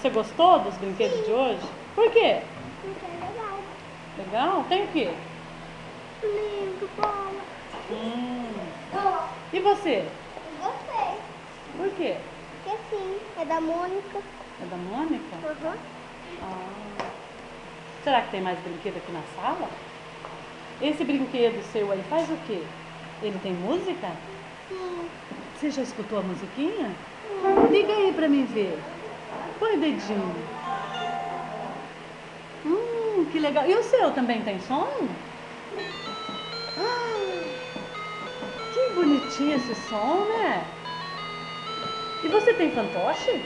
Você gostou dos brinquedos de hoje? Por quê? Porque é legal. Legal? Tem o quê? Lindo, bola. E você? Eu gostei. Por quê? Porque sim, é da Mônica. É da Mônica? Uhum. Ah. Será que tem mais brinquedo aqui na sala? Esse brinquedo seu aí faz o quê? Ele tem música? Sim. Você já escutou a musiquinha? Liga aí pra mim ver. Põe o dedinho. Que legal. E o seu também tem som? Que bonitinho esse som, né? E você tem fantoche?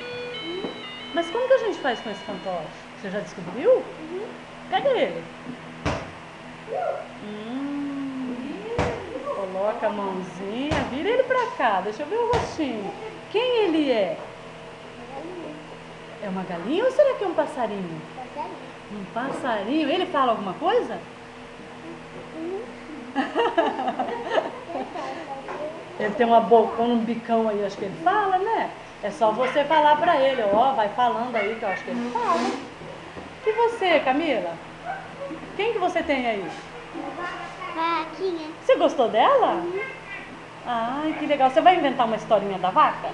Mas como que a gente faz com esse fantoche? Você já descobriu? Pega ele. Coloca a mãozinha, vira ele pra cá. Deixa eu ver o rostinho. Quem ele é? É uma galinha ou será que é um passarinho? Um passarinho. Ele fala alguma coisa? Ele tem uma bocona, um bicão aí, acho que ele fala, né? É só você falar pra ele, ó, vai falando aí que eu acho que ele fala. E você, Camila? Quem que você tem aí? Vaquinha. Você gostou dela? Ai, que legal. Você vai inventar uma historinha da vaca?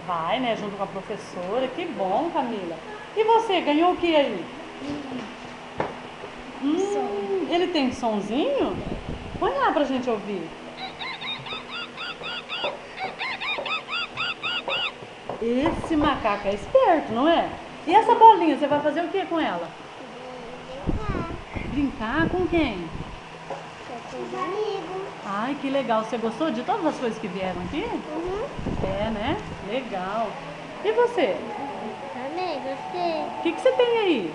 Vai, né? Junto com a professora. Que bom, Camila. E você, ganhou o que aí? Ele tem sonzinho? Põe lá pra gente ouvir. Esse macaco é esperto, não é? E essa bolinha, você vai fazer o que com ela? Brincar com quem? Com os amigos. Ai, que legal. Você gostou de todas as coisas que vieram aqui? É, né? Legal. E você? Também gostei. O que você tem aí?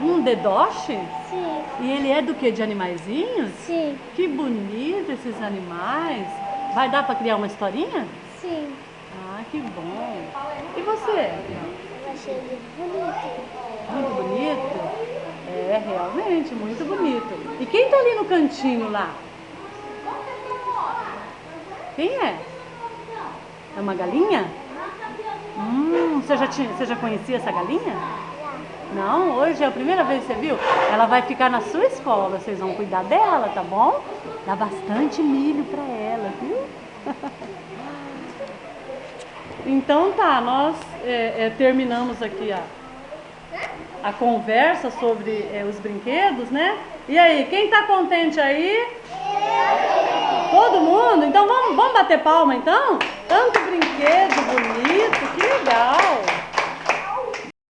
Um dedoche? Sim. E ele é do que? De animaizinhos? Sim. Que bonito esses animais. Vai dar para criar uma historinha? Sim. Ah, que bom. E você? Eu achei ele bonito. Muito bonito? É, realmente, muito bonito. E quem tá ali no cantinho lá? Quem é? É uma galinha? Você já conhecia essa galinha? Não, hoje é a primeira vez que você viu? Ela vai ficar na sua escola, vocês vão cuidar dela, tá bom? Dá bastante milho pra ela, viu? Então tá, nós terminamos aqui a conversa sobre os brinquedos, né? E aí, quem tá contente aí? Todo mundo? Então vamos bater palma então? Tanto brinquedo bonito, que